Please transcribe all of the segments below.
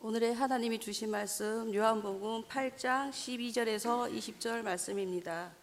오늘의 하나님이 주신 말씀 요한복음 8장 12절에서 20절 말씀입니다.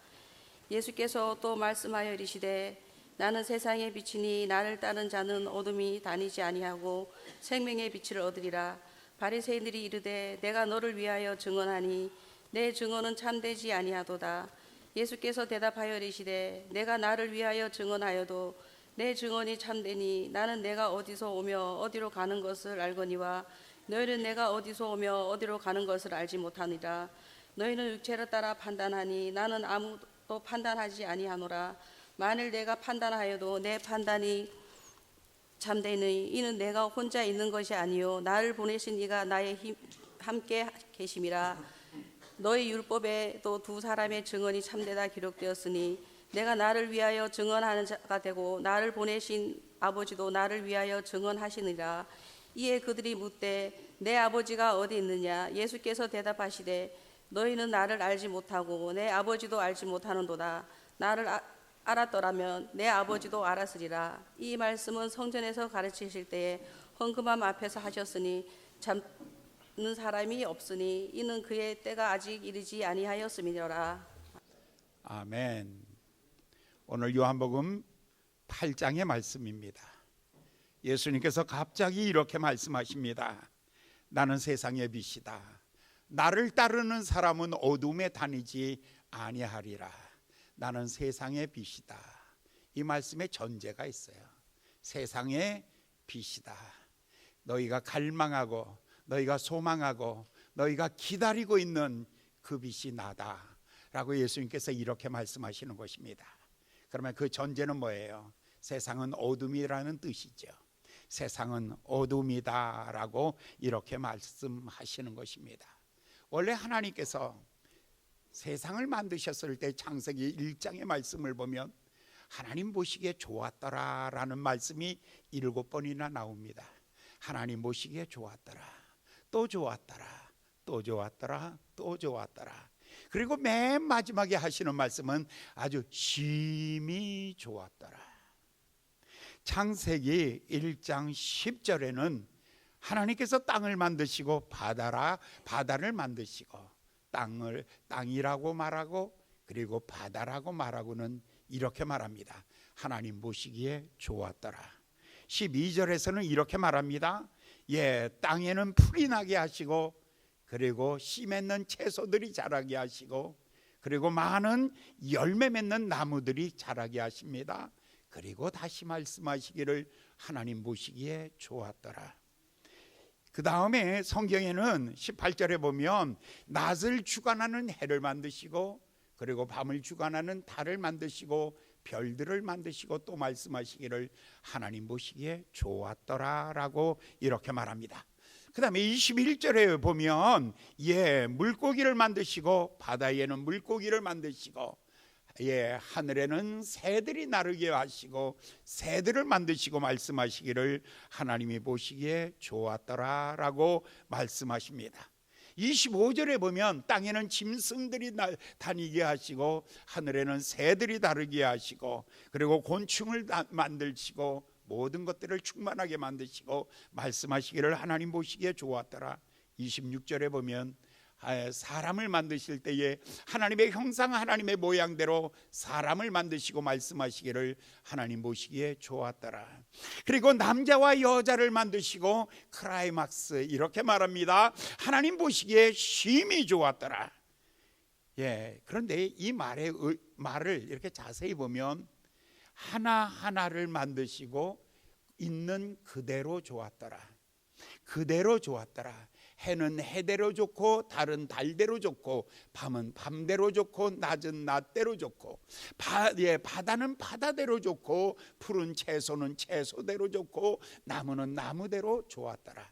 예수께서 또 말씀하여 이르시되 나는 세상의 빛이니 나를 따른 자는 어둠이 다니지 아니하고 생명의 빛을 얻으리라. 바리새인들이 이르되 내가 너를 위하여 증언하니 내 증언은 참되지 아니하도다. 예수께서 대답하여 이르시되 내가 나를 위하여 증언하여도 내 증언이 참되니 나는 내가 어디서 오며 어디로 가는 것을 알거니와 너희는 내가 어디서 오며 어디로 가는 것을 알지 못하니라. 너희는 육체를 따라 판단하니 나는 아무도 판단하지 아니하노라. 만일 내가 판단하여도 내 판단이 참되니 이는 내가 혼자 있는 것이 아니요 나를 보내신 이가 나의 함께 계심이라. 너희 율법에도 두 사람의 증언이 참되다 기록되었으니 내가 나를 위하여 증언하는 자가 되고 나를 보내신 아버지도 나를 위하여 증언하시니라. 이에 그들이 묻되 내 아버지가 어디 있느냐? 예수께서 대답하시되 너희는 나를 알지 못하고 내 아버지도 알지 못하는도다. 나를 알았더라면 내 아버지도 알았으리라. 이 말씀은 성전에서 가르치실 때에 헌금함 앞에서 하셨으니 잡는 사람이 없으니 이는 그의 때가 아직 이르지 아니하였음이니라. 아멘. 오늘 요한복음 8장의 말씀입니다. 예수님께서 갑자기 이렇게 말씀하십니다. 나는 세상의 빛이다. 나를 따르는 사람은 어둠에 다니지 아니하리라. 나는 세상의 빛이다. 이 말씀에 전제가 있어요. 세상의 빛이다. 너희가 갈망하고 너희가 소망하고 너희가 기다리고 있는 그 빛이 나다 라고 예수님께서 이렇게 말씀하시는 것입니다. 그러면 그 전제는 뭐예요? 세상은 어둠이라는 뜻이죠. 세상은 어둠이다 라고 이렇게 말씀하시는 것입니다. 원래 하나님께서 세상을 만드셨을 때 창세기 1장의 말씀을 보면 하나님 보시기에 좋았더라 라는 말씀이 7번이나 나옵니다. 하나님 보시기에 좋았더라, 또 좋았더라, 또 좋았더라, 또 좋았더라. 그리고 맨 마지막에 하시는 말씀은 아주 심히 좋았더라. 창세기 1장 10절에는 하나님께서 땅을 만드시고 바다를 만드시고 땅이라고 말하고 그리고 바다라고 말하고는 이렇게 말합니다. 하나님 보시기에 좋았더라. 12절에서는 이렇게 말합니다. 땅에는 풀이 나게 하시고 그리고 씨 맺는 채소들이 자라게 하시고 그리고 많은 열매 맺는 나무들이 자라게 하십니다. 그리고 다시 말씀하시기를 하나님 보시기에 좋았더라. 그 다음에 성경에는 18절에 보면 낮을 주관하는 해를 만드시고 그리고 밤을 주관하는 달을 만드시고 별들을 만드시고 또 말씀하시기를 하나님 보시기에 좋았더라 라고 이렇게 말합니다. 그 다음에 21절에 보면 물고기를 만드시고 바다에는 물고기를 만드시고 하늘에는 새들이 나르게 하시고 새들을 만드시고 말씀하시기를 하나님이 보시기에 좋았더라 라고 말씀하십니다. 25절에 보면 땅에는 짐승들이 다니게 하시고 하늘에는 새들이 다르게 하시고 그리고 곤충을 만드시고 모든 것들을 충만하게 만드시고 말씀하시기를 하나님 보시기에 좋았더라. 26절에 보면 사람을 만드실 때에 하나님의 형상 하나님의 모양대로 사람을 만드시고 말씀하시기를 하나님 보시기에 좋았더라. 그리고 남자와 여자를 만드시고 클라이막스 이렇게 말합니다. 하나님 보시기에 심히 좋았더라. 그런데 이 말을 이렇게 자세히 보면 하나하나를 만드시고 있는 그대로 좋았더라. 그대로 좋았더라. 해는 해대로 좋고 달은 달대로 좋고 밤은 밤대로 좋고 낮은 낮대로 좋고 바다는 바다대로 좋고 푸른 채소는 채소대로 좋고 나무는 나무대로 좋았더라.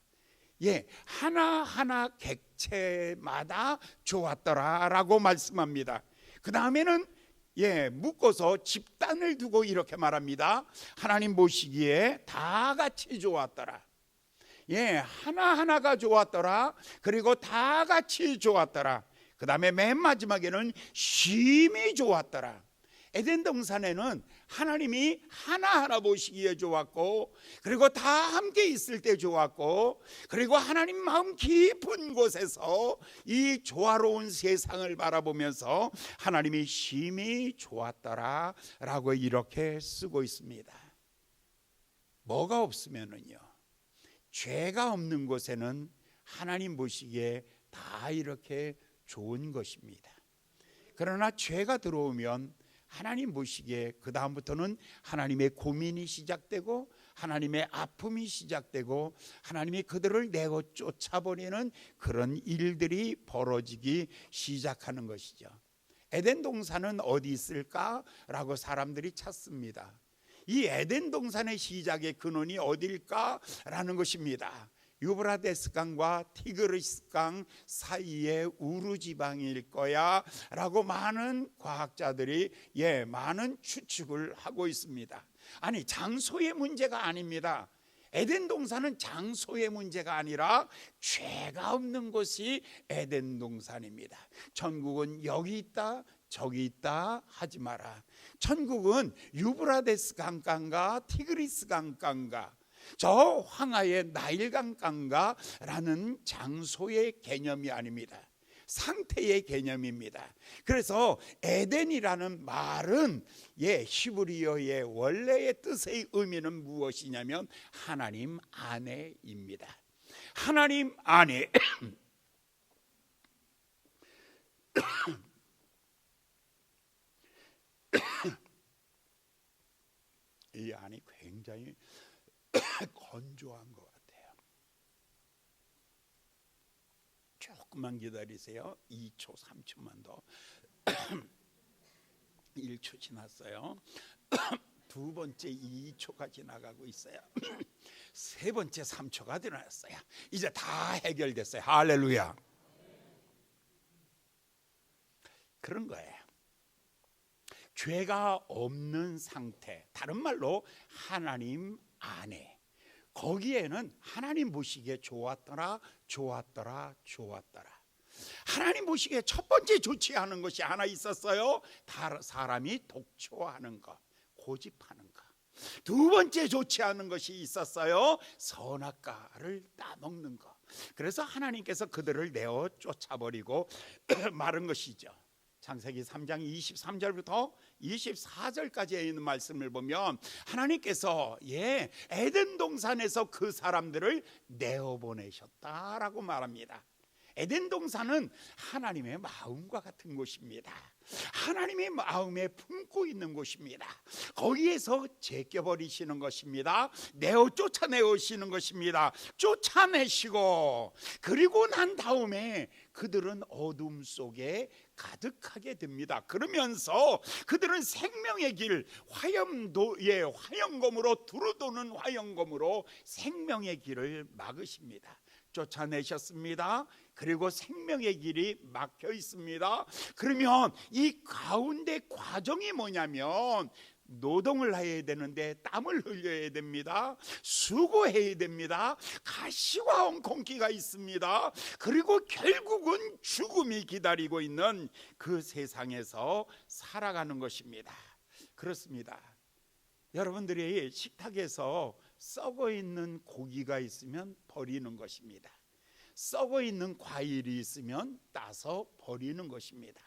하나하나 객체마다 좋았더라 라고 말씀합니다. 그 다음에는 묶어서 집단을 두고 이렇게 말합니다. 하나님 보시기에 다 같이 좋았더라. 하나하나가 좋았더라. 그리고 다 같이 좋았더라. 그 다음에 맨 마지막에는 심히 좋았더라. 에덴 동산에는 하나님이 하나하나 보시기에 좋았고, 그리고 다 함께 있을 때 좋았고, 그리고 하나님 마음 깊은 곳에서 이 조화로운 세상을 바라보면서 하나님이 심히 좋았더라 라고 이렇게 쓰고 있습니다. 뭐가 없으면은요, 죄가 없는 곳에는 하나님 보시기에 다 이렇게 좋은 것입니다. 그러나 죄가 들어오면 하나님 보시기에 그 다음부터는 하나님의 고민이 시작되고, 하나님의 아픔이 시작되고, 하나님이 그들을 내고 쫓아버리는 그런 일들이 벌어지기 시작하는 것이죠. 에덴 동산은 어디 있을까라고 사람들이 찾습니다. 이 에덴 동산의 시작의 근원이 어딜까라는 것입니다. 유브라데스 강과 티그리스 강 사이의 우루 지방일 거야 라고 많은 과학자들이 많은 추측을 하고 있습니다. 아니, 장소의 문제가 아닙니다. 에덴 동산은 장소의 문제가 아니라 죄가 없는 곳이 에덴 동산입니다. 천국은 여기 있다 저기 있다 하지 마라. 천국은 유브라데스 강가인가 티그리스 강가인가, 저 황하의 나일강 강가라는 장소의 개념이 아닙니다. 상태의 개념입니다. 그래서 에덴이라는 말은 히브리어의 원래의 뜻의 의미는 무엇이냐면 하나님 안에입니다. 하나님 안에 이 안이 굉장히 건조한 것 같아요. 조금만 기다리세요. 2초 3초만 더. 1초 지났어요. 두 번째 2초가 지나가고 있어요. 세 번째 3초가 지났어요. 이제 다 해결됐어요. 할렐루야. 그런 거예요. 죄가 없는 상태, 다른 말로 하나님 안에, 거기에는 하나님 보시기에 좋았더라 좋았더라 좋았더라. 하나님 보시기에 첫 번째 좋지 않은 것이 하나 있었어요. 사람이 독초하는 것, 고집하는 것. 두 번째 좋지 않은 것이 있었어요. 선악과를 따먹는 것. 그래서 하나님께서 그들을 내어 쫓아버리고 마른 것이죠. 창세기 3장 23절부터 24절까지에 있는 말씀을 보면 하나님께서 에덴 동산에서 그 사람들을 내어보내셨다라고 말합니다. 에덴 동산은 하나님의 마음과 같은 곳입니다. 하나님의 마음에 품고 있는 곳입니다. 거기에서 제껴버리시는 것입니다. 쫓아내오시는 것입니다. 쫓아내시고, 그리고 난 다음에 그들은 어둠 속에 가득하게 됩니다. 그러면서 그들은 생명의 길, 화영검으로 두루도는 화영검으로 생명의 길을 막으십니다. 쫓아내셨습니다. 그리고 생명의 길이 막혀 있습니다. 그러면 이 가운데 과정이 뭐냐면 노동을 해야 되는데 땀을 흘려야 됩니다. 수고해야 됩니다. 가시와 엉겅퀴가 있습니다. 그리고 결국은 죽음이 기다리고 있는 그 세상에서 살아가는 것입니다. 그렇습니다. 여러분들이 식탁에서 썩어 있는 고기가 있으면 버리는 것입니다. 썩어 있는 과일이 있으면 따서 버리는 것입니다.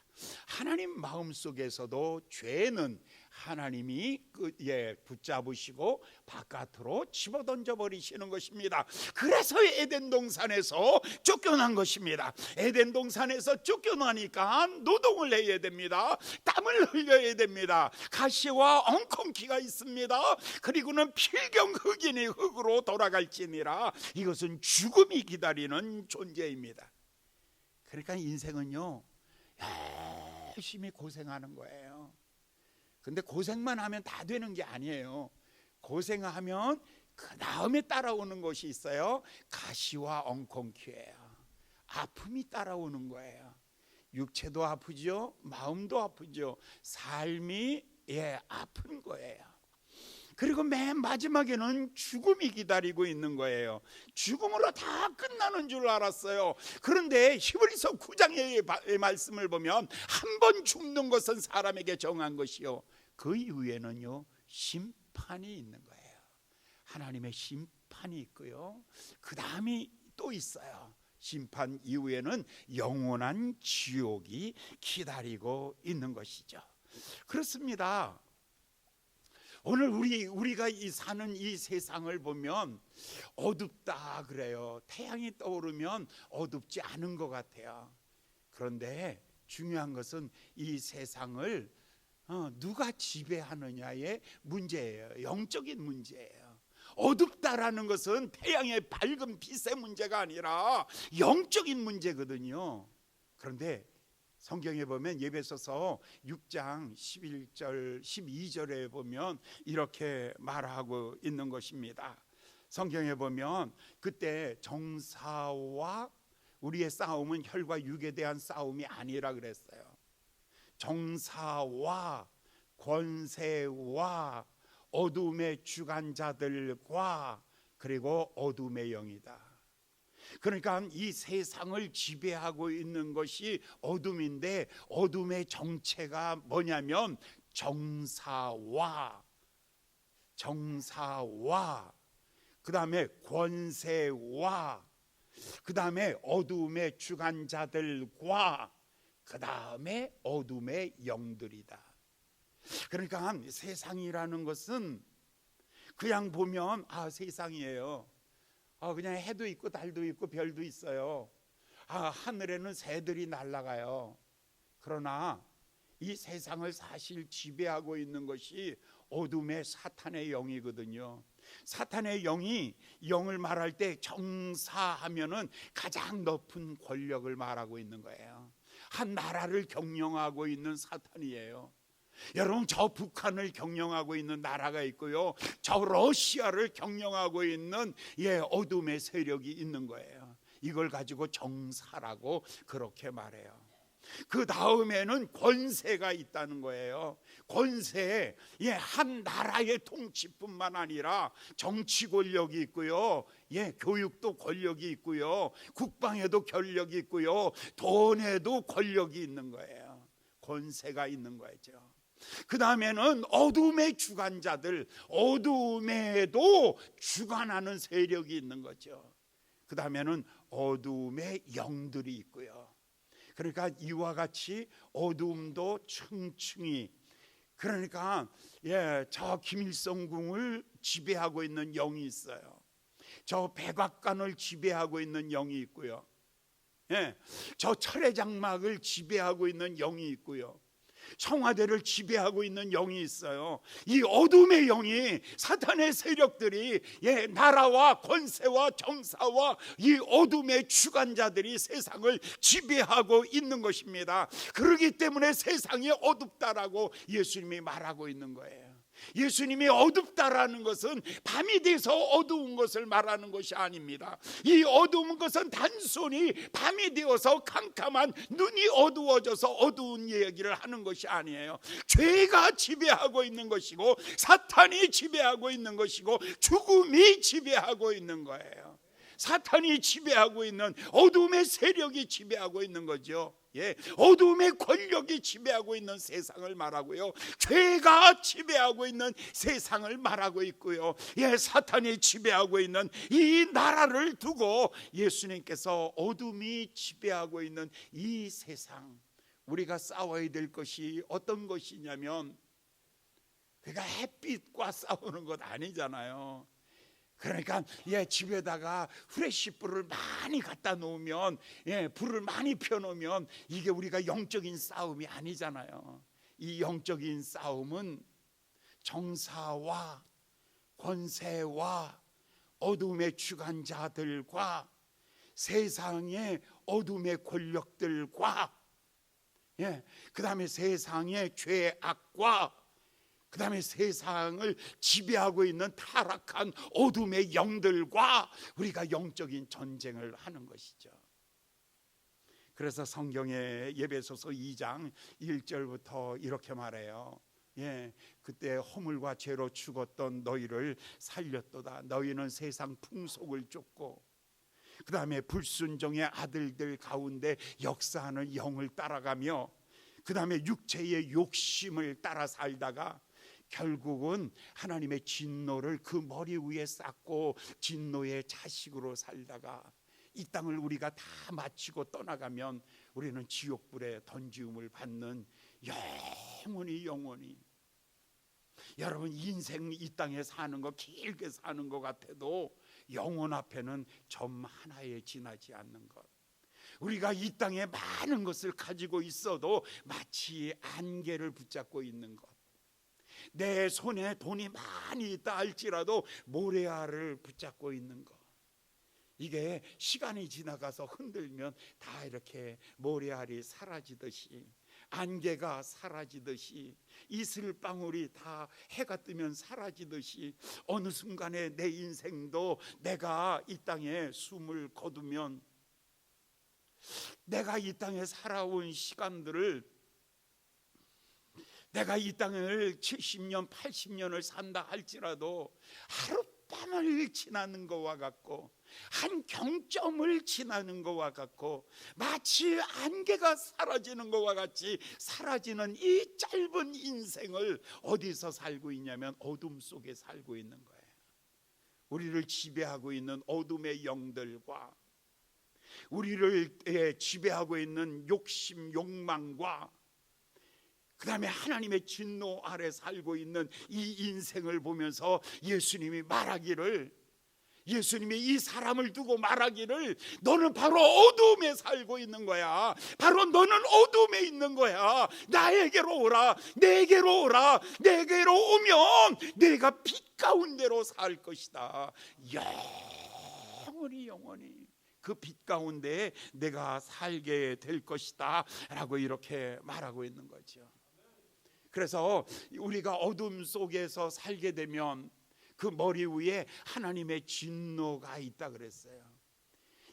하나님 마음속에서도 죄는 하나님이 붙잡으시고 바깥으로 집어던져 버리시는 것입니다. 그래서 에덴 동산에서 쫓겨난 것입니다. 에덴 동산에서 쫓겨나니까 노동을 해야 됩니다. 땀을 흘려야 됩니다. 가시와 엉겅퀴가 있습니다. 그리고는 필경 흑인이 흙으로 돌아갈지니라. 이것은 죽음이 기다리는 존재입니다. 그러니까 인생은요, 열심히 고생하는 거예요. 근데 고생만 하면 다 되는 게 아니에요. 고생하면 그 다음에 따라오는 것이 있어요. 가시와 엉겅퀴예요. 아픔이 따라오는 거예요. 육체도 아프죠, 마음도 아프죠. 삶이 아픈 거예요. 그리고 맨 마지막에는 죽음이 기다리고 있는 거예요. 죽음으로 다 끝나는 줄 알았어요. 그런데 히브리서 9장의 말씀을 보면 한 번 죽는 것은 사람에게 정한 것이요, 그 이후에는요 심판이 있는 거예요. 하나님의 심판이 있고요, 그 다음이 또 있어요. 심판 이후에는 영원한 지옥이 기다리고 있는 것이죠. 그렇습니다. 오늘 우리가 사는 이 세상을 보면 어둡다 그래요. 태양이 떠오르면 어둡지 않은 것 같아요. 그런데 중요한 것은 이 세상을 누가 지배하느냐의 문제예요. 영적인 문제예요. 어둡다라는 것은 태양의 밝은 빛의 문제가 아니라 영적인 문제거든요. 그런데 성경에 보면 에베소서 6장 11절 12절에 보면 이렇게 말하고 있는 것입니다. 성경에 보면 그때 정사와 우리의 싸움은 혈과 육에 대한 싸움이 아니라 그랬어요. 정사와 권세와 어둠의 주관자들과 그리고 어둠의 영이다. 그러니까 이 세상을 지배하고 있는 것이 어둠인데, 어둠의 정체가 뭐냐면 정사와 그 다음에 권세와 그 다음에 어둠의 주관자들과 그 다음에 어둠의 영들이다. 그러니까 세상이라는 것은 그냥 보면 세상이에요. 그냥 해도 있고 달도 있고 별도 있어요. 하늘에는 새들이 날아가요. 그러나 이 세상을 사실 지배하고 있는 것이 어둠의 사탄의 영이거든요. 사탄의 영을 말할 때 정사하면은 가장 높은 권력을 말하고 있는 거예요. 한 나라를 경영하고 있는 사탄이에요. 여러분, 저 북한을 경영하고 있는 나라가 있고요, 저 러시아를 경영하고 있는 어둠의 세력이 있는 거예요. 이걸 가지고 정사라고 그렇게 말해요. 그 다음에는 권세가 있다는 거예요. 권세, 한 나라의 통치뿐만 아니라 정치 권력이 있고요, 교육도 권력이 있고요, 국방에도 권력이 있고요, 돈에도 권력이 있는 거예요. 권세가 있는 거죠. 그 다음에는 어둠의 주관자들, 어둠에도 주관하는 세력이 있는 거죠. 그 다음에는 어둠의 영들이 있고요. 그러니까 이와 같이 어둠도 층층이, 그러니까 저 김일성궁을 지배하고 있는 영이 있어요. 저 백악관을 지배하고 있는 영이 있고요, 저 철회장막을 지배하고 있는 영이 있고요, 청와대를 지배하고 있는 영이 있어요. 이 어둠의 영이, 사탄의 세력들이 나라와 권세와 정사와 이 어둠의 주관자들이 세상을 지배하고 있는 것입니다. 그렇기 때문에 세상이 어둡다라고 예수님이 말하고 있는 거예요. 예수님이 어둡다라는 것은 밤이 돼서 어두운 것을 말하는 것이 아닙니다. 이 어두운 것은 단순히 밤이 되어서 캄캄한 눈이 어두워져서 어두운 얘기를 하는 것이 아니에요. 죄가 지배하고 있는 것이고, 사탄이 지배하고 있는 것이고, 죽음이 지배하고 있는 거예요. 사탄이 지배하고 있는, 어둠의 세력이 지배하고 있는 거죠. 어둠의 권력이 지배하고 있는 세상을 말하고요, 죄가 지배하고 있는 세상을 말하고 있고요, 사탄이 지배하고 있는 이 나라를 두고 예수님께서 어둠이 지배하고 있는 이 세상, 우리가 싸워야 될 것이 어떤 것이냐면, 그러니까 햇빛과 싸우는 것 아니잖아요. 그러니까 집에다가 후레쉬불을 많이 갖다 놓으면, 불을 많이 펴놓으면 이게 우리가 영적인 싸움이 아니잖아요. 이 영적인 싸움은 정사와 권세와 어둠의 주관자들과 세상의 어둠의 권력들과 그 다음에 세상의 죄악과 그 다음에 세상을 지배하고 있는 타락한 어둠의 영들과 우리가 영적인 전쟁을 하는 것이죠. 그래서 성경의 에베소서 2장 1절부터 이렇게 말해요. 그때 허물과 죄로 죽었던 너희를 살렸도다. 너희는 세상 풍속을 쫓고 그 다음에 불순종의 아들들 가운데 역사하는 영을 따라가며 그 다음에 육체의 욕심을 따라 살다가 결국은 하나님의 진노를 그 머리 위에 쌓고 진노의 자식으로 살다가 이 땅을 우리가 다 마치고 떠나가면 우리는 지옥불에 던지움을 받는 영원히 여러분, 인생 이 땅에 사는 거 길게 사는 것 같아도 영혼 앞에는 점 하나에 지나지 않는 것. 우리가 이 땅에 많은 것을 가지고 있어도 마치 안개를 붙잡고 있는 것. 내 손에 돈이 많이 있다 할지라도 모래알을 붙잡고 있는 것. 이게 시간이 지나가서 흔들면 다 이렇게 모래알이 사라지듯이, 안개가 사라지듯이, 이슬방울이 다 해가 뜨면 사라지듯이 어느 순간에 내 인생도 내가 이 땅에 숨을 거두면, 내가 이 땅에 살아온 시간들을, 내가 이 땅을 70년 80년을 산다 할지라도 하룻밤을 지나는 것과 같고 한 경점을 지나는 것과 같고 마치 안개가 사라지는 것과 같이 사라지는 이 짧은 인생을 어디서 살고 있냐면 어둠 속에 살고 있는 거예요. 우리를 지배하고 있는 어둠의 영들과 우리를 지배하고 있는 욕심, 욕망과 그 다음에 하나님의 진노 아래 살고 있는 이 인생을 보면서 예수님이 이 사람을 두고 말하기를, 너는 바로 어둠에 살고 있는 거야. 바로 너는 어둠에 있는 거야. 나에게로 오라. 내게로 오라. 내게로 오면 내가 빛 가운데로 살 것이다. 영원히 그 빛 가운데 내가 살게 될 것이다 라고 이렇게 말하고 있는 거죠. 그래서 우리가 어둠 속에서 살게 되면 그 머리 위에 하나님의 진노가 있다 그랬어요.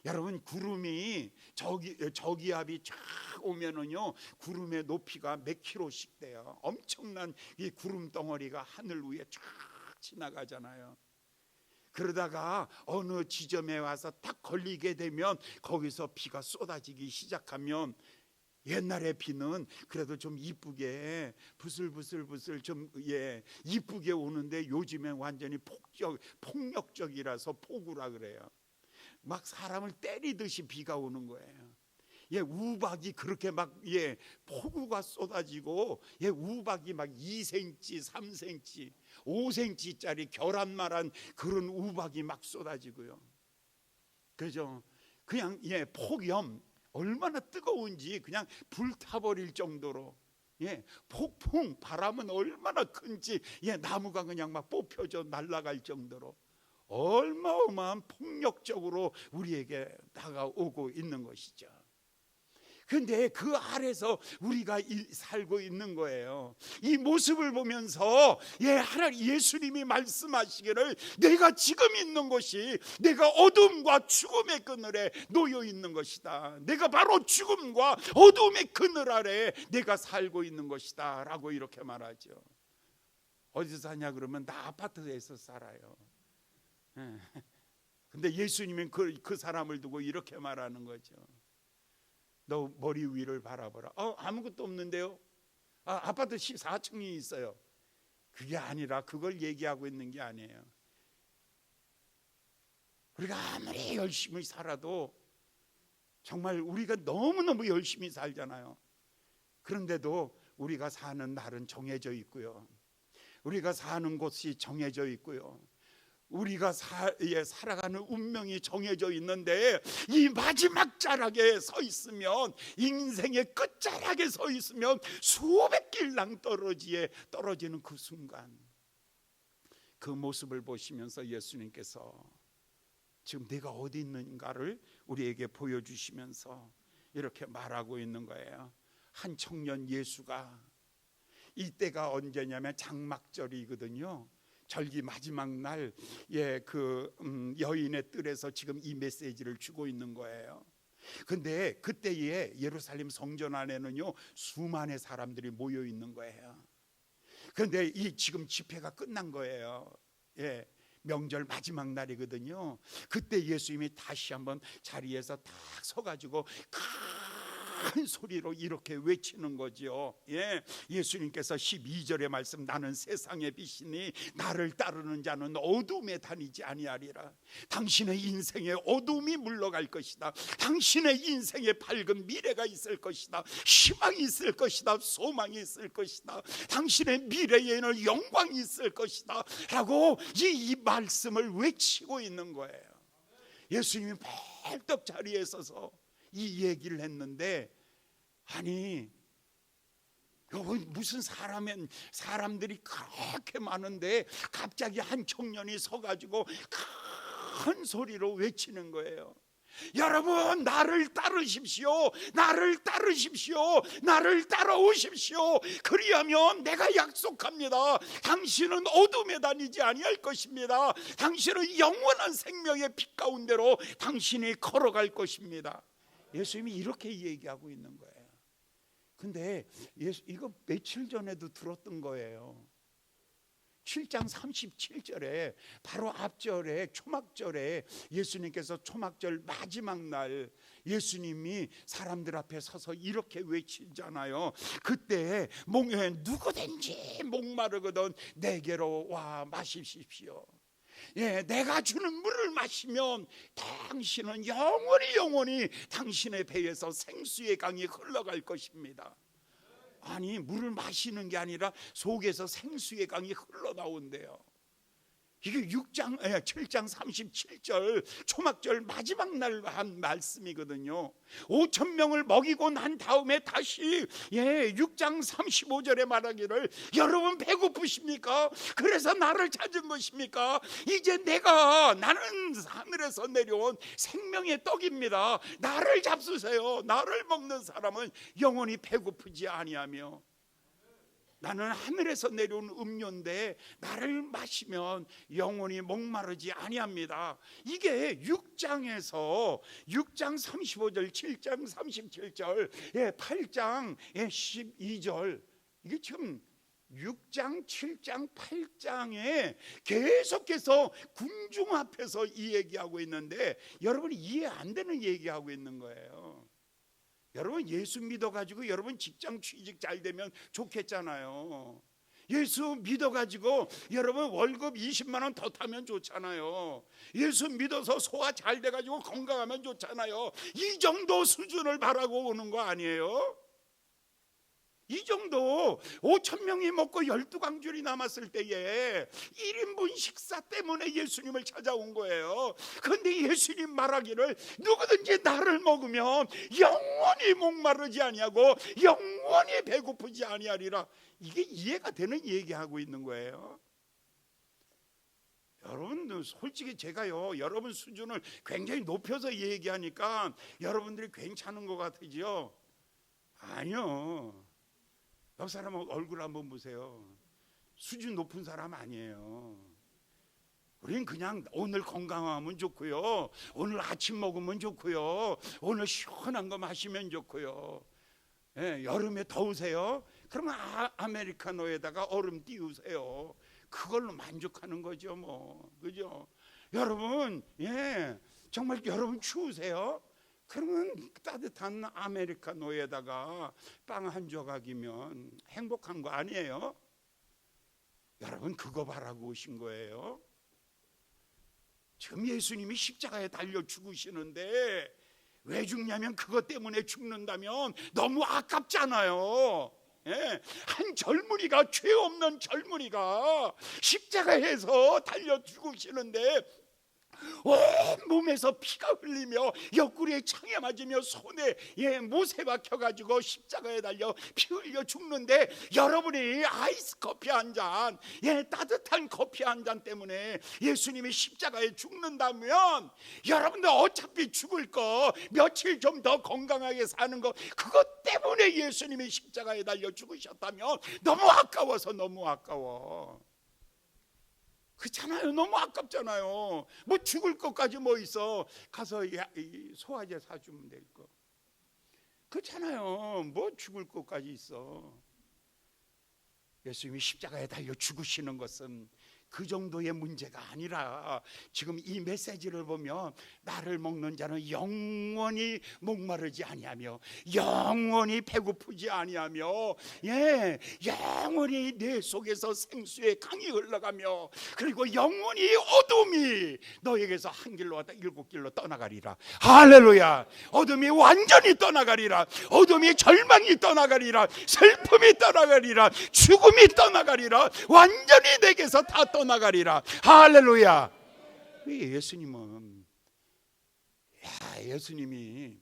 여러분, 구름이 저기압이 쫙 오면은요, 구름의 높이가 몇 킬로씩 돼요. 엄청난 이 구름 덩어리가 하늘 위에 쫙 지나가잖아요. 그러다가 어느 지점에 와서 딱 걸리게 되면 거기서 비가 쏟아지기 시작하면, 옛날에 비는 그래도 좀 이쁘게 부슬부슬 좀 이쁘게 오는데 요즘엔 완전히 폭력적이라서 폭우라 그래요. 막 사람을 때리듯이 비가 오는 거예요. 우박이 그렇게 막 폭우가 쏟아지고 우박이 막 2cm, 3cm, 5cm짜리 계란만한 그런 우박이 막 쏟아지고요. 그죠? 그냥 폭염 얼마나 뜨거운지 그냥 불타버릴 정도로, 폭풍 바람은 얼마나 큰지 나무가 그냥 막 뽑혀져 날아갈 정도로 어마어마한 폭력적으로 우리에게 다가오고 있는 것이죠. 그런데 그 아래서 우리가 살고 있는 거예요. 이 모습을 보면서 하나님 예수님이 말씀하시기를, 내가 지금 있는 곳이 내가 어둠과 죽음의 그늘에 놓여 있는 것이다. 내가 바로 죽음과 어둠의 그늘 아래 내가 살고 있는 것이다 라고 이렇게 말하죠. 어디서 사냐 그러면 나 아파트에서 살아요. 근데 예수님은 그 사람을 두고 이렇게 말하는 거죠. 너 머리 위를 바라보라. 아무것도 없는데요. 아파트 14층이 있어요. 그게 아니라 그걸 얘기하고 있는 게 아니에요. 우리가 아무리 열심히 살아도, 정말 우리가 너무너무 열심히 살잖아요. 그런데도 우리가 사는 날은 정해져 있고요. 우리가 사는 곳이 정해져 있고요. 우리가 살아가는 운명이 정해져 있는데, 이 마지막 자락에 서 있으면, 인생의 끝자락에 서 있으면 수백 길랑 떨어지는 그 순간, 그 모습을 보시면서 예수님께서 지금 내가 어디 있는가를 우리에게 보여주시면서 이렇게 말하고 있는 거예요. 한 청년 예수가, 이때가 언제냐면 장막절이거든요. 절기 마지막 날, 여인의 뜰에서 지금 이 메시지를 주고 있는 거예요. 근데 그때에 예루살렘 성전 안에는요, 수만의 사람들이 모여 있는 거예요. 그런데 이 지금 집회가 끝난 거예요. 예, 명절 마지막 날이거든요. 그때 예수님이 다시 한번 자리에서 딱 서가지고 큰 소리로 이렇게 외치는 거죠. 예, 예수님께서 12절의 말씀, 나는 세상의 빛이니 나를 따르는 자는 어둠에 다니지 아니하리라. 당신의 인생에 어둠이 물러갈 것이다. 당신의 인생에 밝은 미래가 있을 것이다. 희망이 있을 것이다. 소망이 있을 것이다. 당신의 미래에는 영광이 있을 것이다 라고 이 말씀을 외치고 있는 거예요. 예수님이 벌떡 자리에 서서 이 얘기를 했는데, 아니 여기 무슨 사람들이 그렇게 많은데 갑자기 한 청년이 서가지고 큰 소리로 외치는 거예요. 여러분, 나를 따르십시오. 나를 따르십시오. 나를 따라오십시오. 그리하면 내가 약속합니다. 당신은 어둠에 다니지 아니할 것입니다. 당신은 영원한 생명의 빛 가운데로 당신이 걸어갈 것입니다. 예수님이 이렇게 얘기하고 있는 거예요. 근데 이거 며칠 전에도 들었던 거예요. 7장 37절에 바로 앞절에 초막절에 예수님께서 초막절 마지막 날 예수님이 사람들 앞에 서서 이렇게 외치잖아요. 그때 누구든지 목마르거든 내게로 와 마시십시오. 예, 내가 주는 물을 마시면 당신은 영원히 당신의 배에서 생수의 강이 흘러갈 것입니다. 아니, 물을 마시는 게 아니라 속에서 생수의 강이 흘러나온대요. 이게 7장 37절 초막절 마지막 날 한 말씀이거든요. 5,000명을 먹이고 난 다음에 다시 6장 35절에 말하기를, 여러분 배고프십니까? 그래서 나를 찾은 것입니까? 이제 나는 하늘에서 내려온 생명의 떡입니다. 나를 잡수세요. 나를 먹는 사람은 영원히 배고프지 아니하며, 나는 하늘에서 내려온 음료인데 나를 마시면 영원히 목마르지 아니합니다. 이게 6장 35절, 7장 37절, 8장 12절, 이게 지금 6장, 7장, 8장에 계속해서 군중 앞에서 이 얘기하고 있는데 여러분이 이해 안 되는 얘기하고 있는 거예요. 여러분, 예수 믿어가지고 여러분 직장 취직 잘 되면 좋겠잖아요. 예수 믿어가지고 여러분 월급 20만 원 더 타면 좋잖아요. 예수 믿어서 소화 잘 돼가지고 건강하면 좋잖아요. 이 정도 수준을 바라고 오는 거 아니에요? 이 정도 5,000명이 먹고 12광줄이 남았을 때에 1인분 식사 때문에 예수님을 찾아온 거예요. 그런데 예수님 말하기를, 누구든지 나를 먹으면 영원히 목마르지 아니하고 영원히 배고프지 아니하리라. 이게 이해가 되는 얘기하고 있는 거예요. 여러분, 솔직히 제가요 여러분 수준을 굉장히 높여서 얘기하니까 여러분들이 괜찮은 것 같으죠? 아니요. 옆 사람 얼굴 한번 보세요. 수준 높은 사람 아니에요. 우린 그냥 오늘 건강하면 좋고요, 오늘 아침 먹으면 좋고요, 오늘 시원한 거 마시면 좋고요. 여름에 더우세요? 그러면 아메리카노에다가 얼음 띄우세요. 그걸로 만족하는 거죠, 뭐. 그죠? 여러분, 정말 여러분 추우세요? 그러면 따뜻한 아메리카노에다가 빵 한 조각이면 행복한 거 아니에요? 여러분, 그거 바라고 오신 거예요? 지금 예수님이 십자가에 달려 죽으시는데 왜 죽냐면 그것 때문에 죽는다면 너무 아깝잖아요. 한 젊은이가, 죄 없는 젊은이가 십자가에서 달려 죽으시는데 온 몸에서 피가 흘리며 옆구리에 창에 맞으며 손에 못에 박혀가지고 십자가에 달려 피 흘려 죽는데, 여러분이 아이스 커피 한 잔, 따뜻한 커피 한 잔 때문에 예수님이 십자가에 죽는다면, 여러분들 어차피 죽을 거, 며칠 좀 더 건강하게 사는 거, 그것 때문에 예수님이 십자가에 달려 죽으셨다면 너무 아까워서 너무 아까워. 그렇잖아요. 너무 아깝잖아요. 뭐 죽을 것까지 뭐 있어. 가서 소화제 사주면 될 거. 그렇잖아요. 뭐 죽을 것까지 있어. 예수님이 십자가에 달려 죽으시는 것은 그 정도의 문제가 아니라 지금 이 메시지를 보면 나를 먹는 자는 영원히 목마르지 아니하며 영원히 배고프지 아니하며 영원히 내 속에서 생수의 강이 흘러가며 그리고 영원히 어둠이 너에게서 한 길로 왔다 일곱 길로 떠나가리라. 할렐루야. 어둠이 완전히 떠나가리라. 어둠이 절망이 떠나가리라. 슬픔이 떠나가리라. 죽음이 떠나가리라. 완전히 내게서 다 떠나가리라. 할렐루야. 예수님이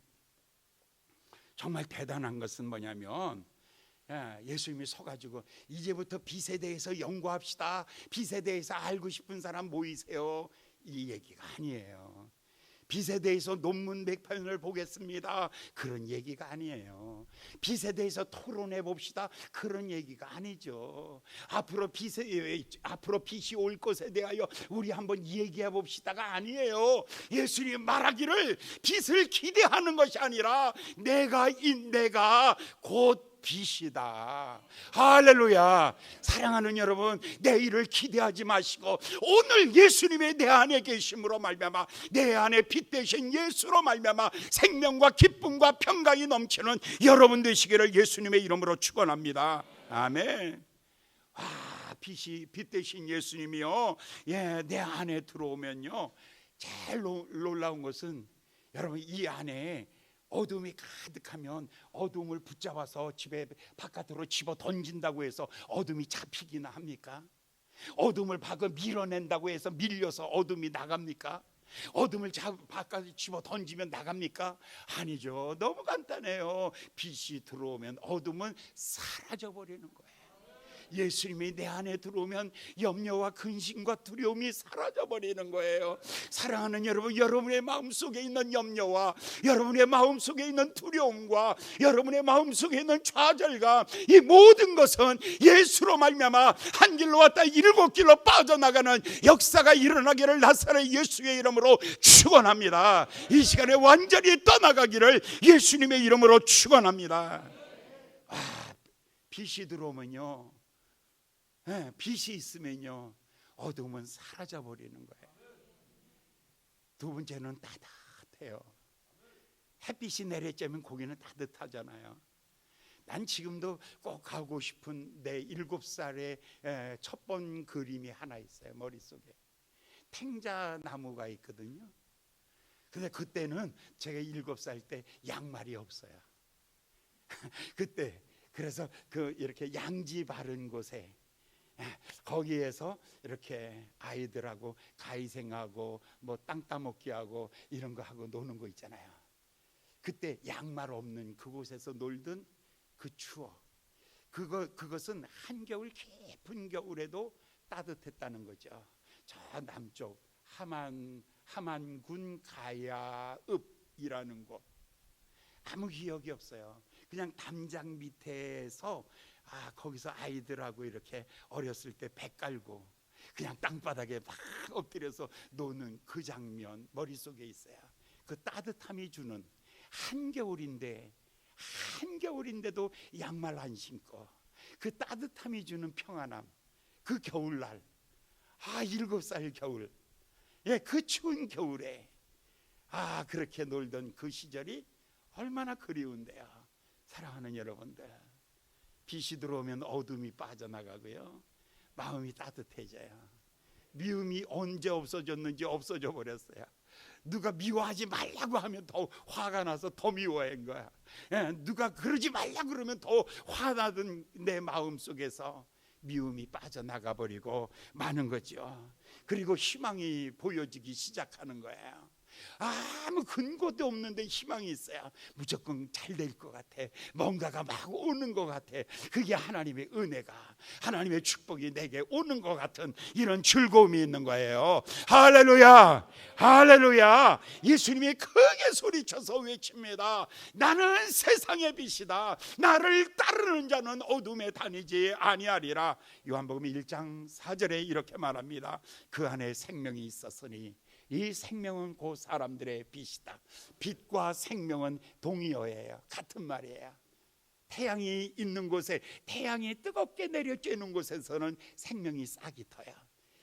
정말 대단한 것은 뭐냐면 예수님이 서가지고 이제부터 빛에 대해서 연구합시다. 빛에 대해서 알고 싶은 사람 모이세요. 이 얘기가 아니에요. 빛에 대해서 논문 100편을 보겠습니다. 그런 얘기가 아니에요. 빛에 대해서 토론해 봅시다. 그런 얘기가 아니죠. 앞으로 빛이 올 것에 대하여 우리 한번 얘기해 봅시다가 아니에요. 예수님이 말하기를 빛을 기대하는 것이 아니라 내가 곧 빛이다. 할렐루야. 사랑하는 여러분, 내일을 기대하지 마시고 오늘 예수님의 내 안에 계심으로 말미암아 내 안에 빛 되신 예수로 말미암아 생명과 기쁨과 평강이 넘치는 여러분 되시기를 예수님의 이름으로 축원합니다. 아멘. 빛 되신 예수님이요, 내 안에 들어오면요, 제일 놀라운 것은 여러분, 이 안에 어둠이 가득하면 어둠을 붙잡아서 집에 바깥으로 집어 던진다고 해서 어둠이 잡히기나 합니까? 어둠을 밀어낸다고 해서 밀려서 어둠이 나갑니까? 어둠을 바깥에 집어 던지면 나갑니까? 아니죠. 너무 간단해요. 빛이 들어오면 어둠은 사라져버리는 거예요. 예수님이 내 안에 들어오면 염려와 근심과 두려움이 사라져버리는 거예요. 사랑하는 여러분, 여러분의 마음속에 있는 염려와 여러분의 마음속에 있는 두려움과 여러분의 마음속에 있는 좌절감, 이 모든 것은 예수로 말미암아 한 길로 왔다 일곱 길로 빠져나가는 역사가 일어나기를 나사렛 예수의 이름으로 축원합니다. 이 시간에 완전히 떠나가기를 예수님의 이름으로 축원합니다. 빛이 들어오면요, 빛이 있으면요, 어둠은 사라져 버리는 거예요. 두 번째는 따뜻해요. 햇빛이 내리쬐면 거기는 따뜻하잖아요. 난 지금도 꼭 가고 싶은 내 7살의 첫 번 그림이 하나 있어요. 머릿속에 탱자나무가 있거든요. 근데 그때는 제가 7살 때 양말이 없어요. 그때 그래서 이렇게 양지 바른 곳에 거기에서 이렇게 아이들하고 가위생하고 뭐 땅 따먹기 하고 이런 거 하고 노는 거 있잖아요. 그때 양말 없는 그곳에서 놀던 그 추억, 그것은 한겨울 깊은 겨울에도 따뜻했다는 거죠. 저 남쪽 함안군 가야읍이라는 곳, 아무 기억이 없어요. 그냥 담장 밑에서 거기서 아이들하고 이렇게 어렸을 때 배 깔고 그냥 땅바닥에 막 엎드려서 노는 그 장면 머릿속에 있어요. 그 따뜻함이 주는 한겨울인데도 양말 안 신고 그 따뜻함이 주는 평안함, 그 겨울날, 7살 겨울, 그 추운 겨울에 그렇게 놀던 그 시절이 얼마나 그리운데요. 사랑하는 여러분들, 빛이 들어오면 어둠이 빠져나가고요, 마음이 따뜻해져요. 미움이 언제 없어졌는지 없어져 버렸어요. 누가 미워하지 말라고 하면 더 화가 나서 더 미워한 거야. 누가 그러지 말라고 그러면 더 화나던 내 마음 속에서 미움이 빠져나가 버리고 마는 거죠. 그리고 희망이 보여지기 시작하는 거예요. 아무 근거도 없는데 희망이 있어야 무조건 잘 될 것 같아. 뭔가가 막 오는 것 같아. 그게 하나님의 은혜가, 하나님의 축복이 내게 오는 것 같은 이런 즐거움이 있는 거예요. 할렐루야, 할렐루야. 예수님이 크게 소리쳐서 외칩니다. 나는 세상의 빛이다. 나를 따르는 자는 어둠에 다니지 아니하리라. 요한복음 1장 4절에 이렇게 말합니다. 그 안에 생명이 있었으니 이 생명은 그 사람들의 빛이다. 빛과 생명은 동의어예요. 같은 말이에요. 태양이 있는 곳에, 태양이 뜨겁게 내려쬐는 곳에서는 생명이 싹이 터요.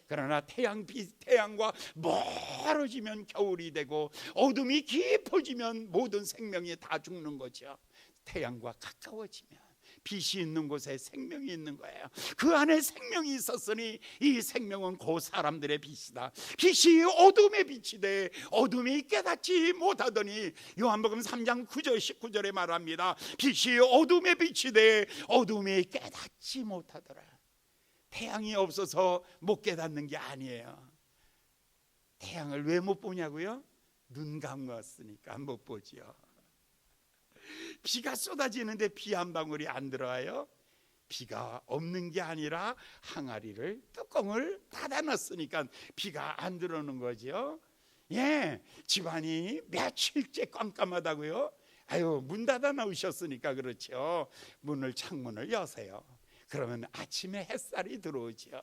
그러나 태양과 멀어지면 겨울이 되고 어둠이 깊어지면 모든 생명이 다 죽는 거죠. 태양과 가까워지면 빛이 있는 곳에 생명이 있는 거예요. 그 안에 생명이 있었으니 이 생명은 그 사람들의 빛이다. 빛이 어둠의 빛이 돼 어둠이 깨닫지 못하더니 요한복음 3장 9절 19절에 말합니다. 빛이 어둠의 빛이 돼 어둠이 깨닫지 못하더라. 태양이 없어서 못 깨닫는 게 아니에요. 태양을 왜 못 보냐고요? 눈 감았으니까 못 보지요. 비가 쏟아지는데 비 한 방울이 안 들어와요. 비가 없는 게 아니라 항아리를 뚜껑을 닫아놨으니까 비가 안 들어오는 거죠. 예, 집안이 며칠째 깜깜하다고요? 아유, 문 닫아 놓으셨으니까 그렇죠. 창문을 여세요. 그러면 아침에 햇살이 들어오죠.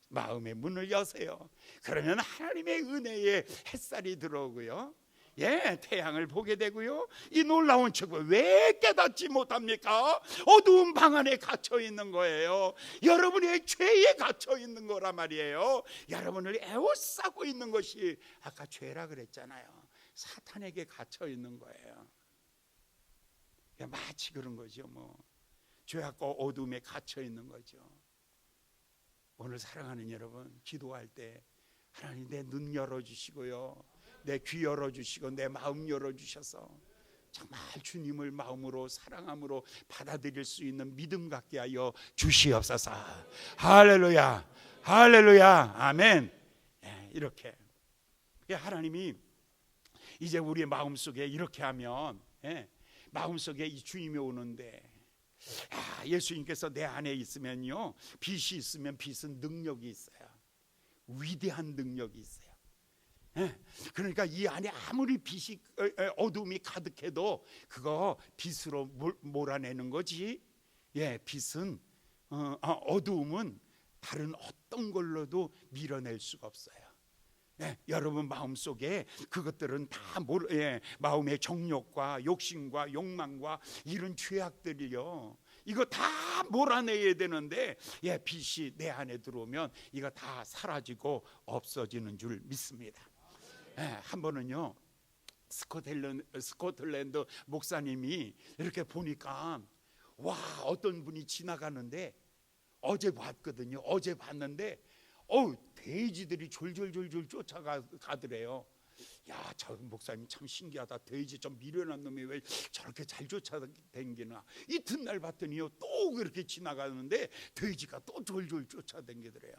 마음의 문을 여세요. 그러면 하나님의 은혜의 햇살이 들어오고요. 예, 태양을 보게 되고요. 이 놀라운 축복 왜 깨닫지 못합니까? 어두운 방 안에 갇혀 있는 거예요. 여러분의 죄에 갇혀 있는 거란 말이에요. 여러분을 에워싸고 있는 것이 아까 죄라 그랬잖아요. 사탄에게 갇혀 있는 거예요. 마치 그런 거죠. 죄악과 어둠에 갇혀 있는 거죠. 오늘 사랑하는 여러분, 기도할 때 하나님 내 눈 열어주시고요, 내 귀 열어주시고 내 마음 열어주셔서 정말 주님을 마음으로 사랑함으로 받아들일 수 있는 믿음 갖게 하여 주시옵소서. 할렐루야, 할렐루야, 아멘. 이렇게 하나님이 이제 우리의 마음속에 이렇게 하면, 마음속에 이 주님이 오는데, 예수님께서 내 안에 있으면요, 빛이 있으면 빛은 능력이 있어요. 위대한 능력이 있어요. 그러니까 이 안에 아무리 빛이 어둠이 가득해도 그거 빛으로 몰아내는 거지. 빛은 어두움은 다른 어떤 걸로도 밀어낼 수가 없어요. 여러분 마음속에 그것들은 다 마음의 정욕과 욕심과 욕망과 이런 죄악들이요, 이거 다 몰아내야 되는데 빛이 내 안에 들어오면 이거 다 사라지고 없어지는 줄 믿습니다. 한 번은요, 스코틀랜드 목사님이 이렇게 보니까 어떤 분이 지나가는데, 어제 봤거든요. 어제 봤는데 돼지들이 졸졸졸졸 쫓아가더래요. 야, 저 목사님 참 신기하다. 돼지 좀 미련한 놈이 왜 저렇게 잘 쫓아다니나. 이튿날 봤더니요, 또 그렇게 지나가는데 돼지가 또 졸졸 쫓아다니더래요.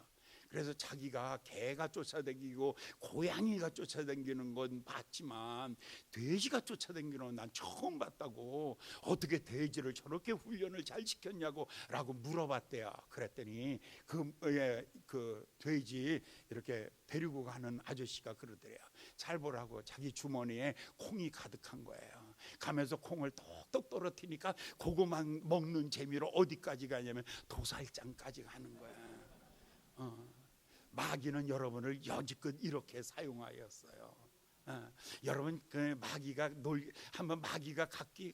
그래서 자기가 개가 쫓아다니고 고양이가 쫓아다니는 건 봤지만 돼지가 쫓아다니는 건 난 처음 봤다고. 어떻게 돼지를 저렇게 훈련을 잘 시켰냐고 라고 물어봤대요. 그랬더니 그 돼지 이렇게 데리고 가는 아저씨가 그러더래요. 잘 보라고, 자기 주머니에 콩이 가득한 거예요. 가면서 콩을 톡톡 떨어뜨리니까 그거만 먹는 재미로 어디까지 가냐면 도살장까지 가는 거야. 마귀는 여러분을 여지껏 이렇게 사용하였어요. 여러분, 그 한번 마귀가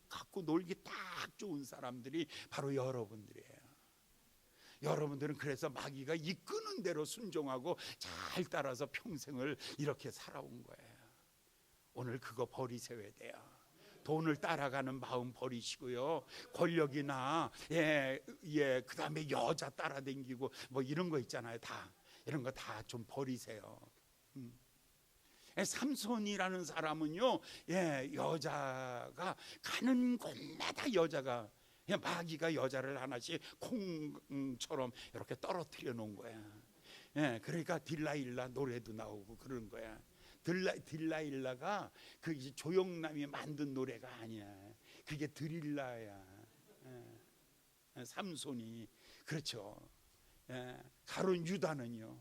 갖고 놀기 딱 좋은 사람들이 바로 여러분들이에요. 여러분들은 그래서 마귀가 이끄는 대로 순종하고 잘 따라서 평생을 이렇게 살아온 거예요. 오늘 그거 버리셔야 돼요. 돈을 따라가는 마음 버리시고요, 권력이나 그다음에 여자 따라다니고 이런 거 있잖아요. 이런 거 다 좀 버리세요. 삼손이라는 사람은요, 여자가 가는 곳마다 여자가, 마귀가 여자를 하나씩 콩처럼 이렇게 떨어뜨려 놓은 거야. 그러니까 딜라일라 노래도 나오고 그런 거야. 딜라일라가 그 조용남이 만든 노래가 아니야. 그게 드릴라야. 삼손이 그렇죠. 가룟 유다는요,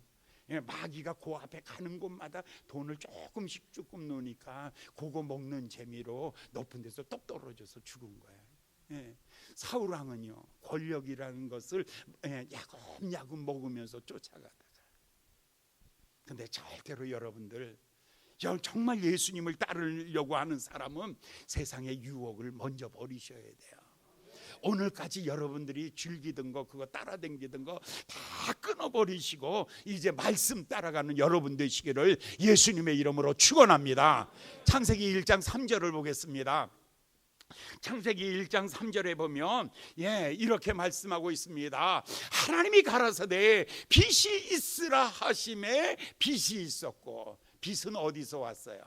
마귀가 그 앞에 가는 곳마다 돈을 조금씩 놓으니까 그거 먹는 재미로 높은 데서 똑 떨어져서 죽은 거야. 사울 왕은요, 권력이라는 것을 야금야금 먹으면서 쫓아가다가, 근데 절대로 여러분들 정말 예수님을 따르려고 하는 사람은 세상의 유혹을 먼저 버리셔야 돼요. 오늘까지 여러분들이 즐기던 거, 그거 따라다니던 거 다 끊어버리시고 이제 말씀 따라가는 여러분 되시기를 예수님의 이름으로 축원합니다. 창세기 1장 3절을 보겠습니다. 창세기 1장 3절에 보면 이렇게 말씀하고 있습니다. 하나님이 가라사대 빛이 있으라 하심에 빛이 있었고. 빛은 어디서 왔어요?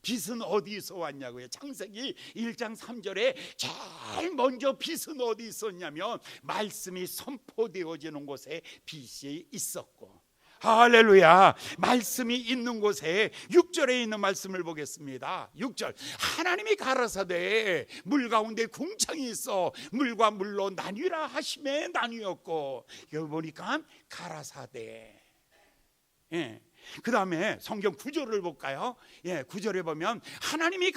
빛은 어디서 왔냐고요? 창세기 1장 3절에 제일 먼저 빛은 어디 있었냐면 말씀이 선포되어지는 곳에 빛이 있었고, 할렐루야. 말씀이 있는 곳에 6절에 있는 말씀을 보겠습니다. 6절, 하나님이 가라사대 물 가운데 궁창이 있어 물과 물로 나뉘라 하심에 나뉘었고. 여기 보니까 가라사대. 그 다음에 성경 9절을 볼까요? 9절에 보면 하나님이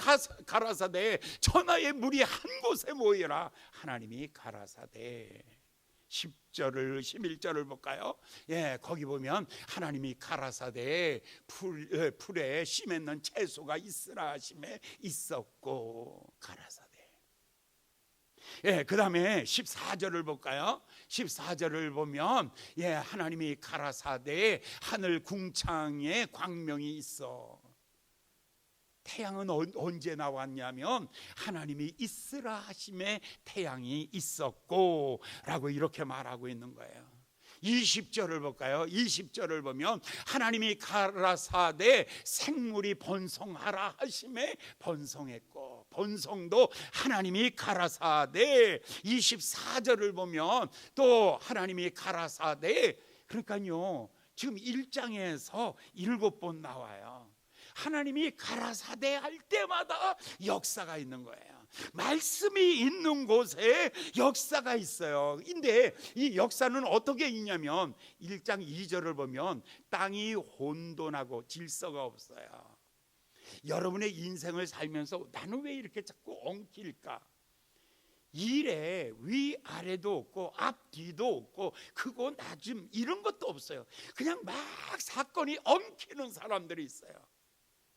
가라사대 천하의 물이 한 곳에 모이라. 하나님이 가라사대. 10절을 11절을 볼까요? 거기 보면 하나님이 가라사대 풀에 씨 맺는 채소가 있으라 하심에 있었고. 가라사대. 그 다음에 14절을 볼까요? 14절을 보면 하나님이 가라사대 하늘 궁창에 광명이 있어. 태양은 언제 나왔냐면 하나님이 있으라 하심에 태양이 있었고 라고 이렇게 말하고 있는 거예요. 20절을 볼까요? 20절을 보면 하나님이 가라사대 생물이 번성하라 하심에 번성했고. 번성도 하나님이 가라사대. 24절을 보면 또 하나님이 가라사대. 그러니까요, 지금 1장에서 7번 나와요. 하나님이 가라사대 할 때마다 역사가 있는 거예요. 말씀이 있는 곳에 역사가 있어요. 근데 이 역사는 어떻게 있냐면 1장 2절을 보면 땅이 혼돈하고 질서가 없어요. 여러분의 인생을 살면서 나는 왜 이렇게 자꾸 엉킬까? 일에 위아래도 없고 앞뒤도 없고 크고 낮음 이런 것도 없어요. 그냥 막 사건이 엉키는 사람들이 있어요.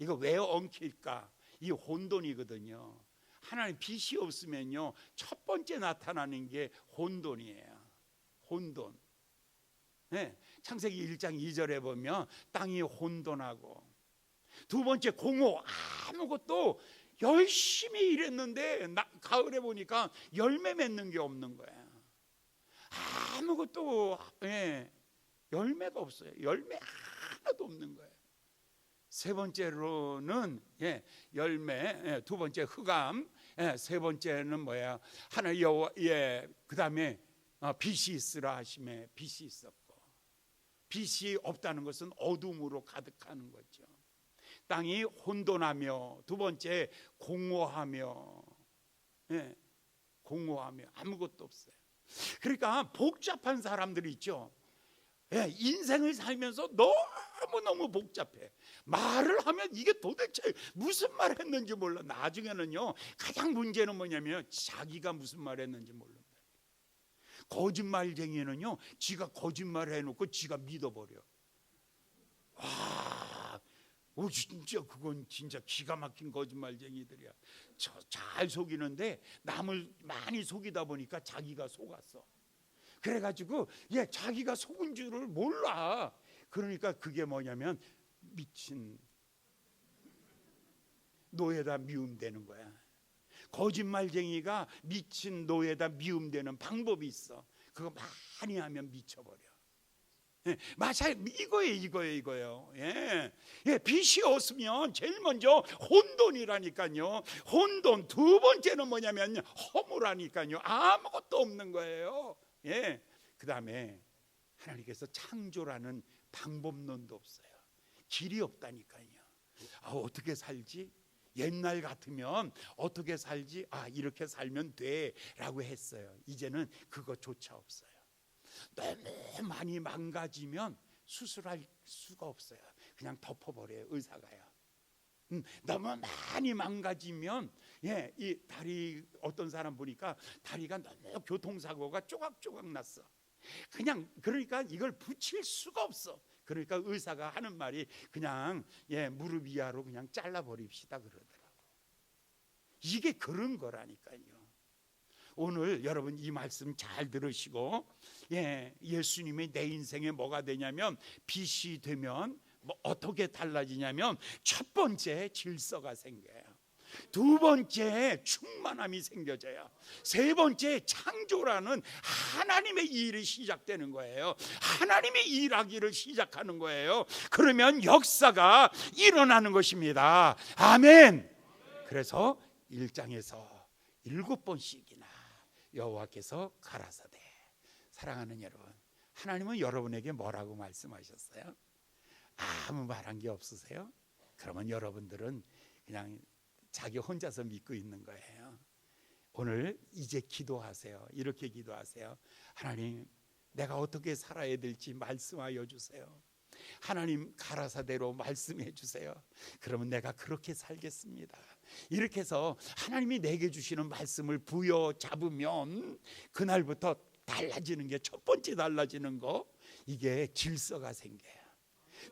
이거 왜 엉킬까? 이 혼돈이거든요. 하나님 빛이 없으면요, 첫 번째 나타나는 게 혼돈이에요. 혼돈. 창세기 1장 2절에 보면 땅이 혼돈하고, 두 번째 공허. 아무것도 열심히 일했는데 가을에 보니까 열매 맺는 게 없는 거예요. 아무것도 열매가 없어요. 열매 하나도 없는 거예요. 세 번째로는 열매, 두 번째 흑암, 세 번째는 뭐야? 하나님 여호와. 그 다음에 빛이 있으라 하심에 빛이 있었고. 빛이 없다는 것은 어둠으로 가득하는 거죠. 땅이 혼돈하며, 두 번째 공허하며, 공허하며 아무것도 없어요. 그러니까 복잡한 사람들이 있죠. 인생을 살면서 너무너무 복잡해. 말을 하면 이게 도대체 무슨 말 했는지 몰라. 나중에는요, 가장 문제는 뭐냐면 자기가 무슨 말 했는지 모른다. 거짓말쟁이는요, 지가 거짓말 해놓고 지가 믿어버려. 와, 진짜 그건 진짜 기가 막힌 거짓말쟁이들이야. 잘 속이는데 남을 많이 속이다 보니까 자기가 속았어. 그래가지고 자기가 속은 줄을 몰라. 그러니까 그게 뭐냐면 미친 노예다 미움되는 거야. 거짓말쟁이가 미친 노예다 미움되는 방법이 있어. 그거 많이 하면 미쳐버려. 마찬 이거예요. 빛이 없으면 제일 먼저 혼돈이라니까요. 혼돈. 두 번째는 뭐냐면 허무라니까요. 아무것도 없는 거예요. 그 다음에 하나님께서 창조라는 방법론도 없어요. 길이 없다니까요. 어떻게 살지? 옛날 같으면 어떻게 살지? 이렇게 살면 돼 라고 했어요. 이제는 그것조차 없어요. 너무 많이 망가지면 수술할 수가 없어요. 그냥 덮어버려요, 의사가요. 너무 많이 망가지면 이 다리, 어떤 사람 보니까 다리가 너무 교통사고가 조각조각 났어. 그러니까 이걸 붙일 수가 없어. 그러니까 의사가 하는 말이 그냥 무릎 이하로 그냥 잘라버립시다 그러더라고. 이게 그런 거라니까요. 오늘 여러분 이 말씀 잘 들으시고, 예수님이 내 인생에 뭐가 되냐면, 빛이 되면 뭐 어떻게 달라지냐면, 첫 번째 질서가 생겨요. 두 번째 충만함이 생겨져요. 세 번째 창조라는 하나님의 일이 시작되는 거예요. 하나님의 일하기를 시작하는 거예요. 그러면 역사가 일어나는 것입니다. 아멘. 그래서 1장에서 7번씩이나 여호와께서 가라사대. 사랑하는 여러분, 하나님은 여러분에게 뭐라고 말씀하셨어요? 아무 말한 게 없으세요? 그러면 여러분들은 그냥 자기 혼자서 믿고 있는 거예요. 오늘 이제 기도하세요. 이렇게 기도하세요. 하나님, 내가 어떻게 살아야 될지 말씀하여 주세요. 하나님, 가라사대로 말씀해 주세요. 그러면 내가 그렇게 살겠습니다. 이렇게 해서 하나님이 내게 주시는 말씀을 부여잡으면 그날부터 달라지는 게, 첫 번째 달라지는 거, 이게 질서가 생겨요.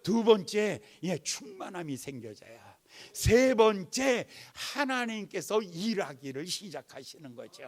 두 번째, 충만함이 생겨져요. 세 번째, 하나님께서 일하기를 시작하시는 거죠.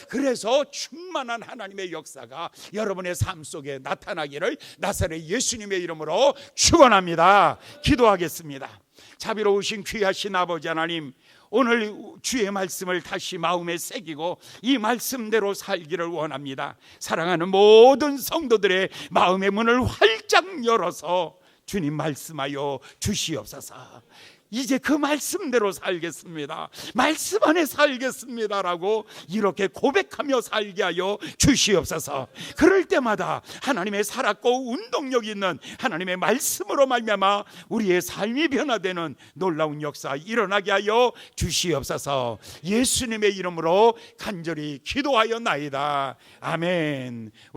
그래서 충만한 하나님의 역사가 여러분의 삶 속에 나타나기를 나사렛 예수님의 이름으로 축원합니다. 기도하겠습니다. 자비로우신 귀하신 아버지 하나님, 오늘 주의 말씀을 다시 마음에 새기고 이 말씀대로 살기를 원합니다. 사랑하는 모든 성도들의 마음의 문을 활짝 열어서 주님 말씀하여 주시옵소서. 이제 그 말씀대로 살겠습니다. 말씀 안에 살겠습니다라고 이렇게 고백하며 살게 하여 주시옵소서. 그럴 때마다 하나님의 살았고 운동력 있는 하나님의 말씀으로 말미암아 우리의 삶이 변화되는 놀라운 역사 일어나게 하여 주시옵소서. 예수님의 이름으로 간절히 기도하였나이다. 아멘.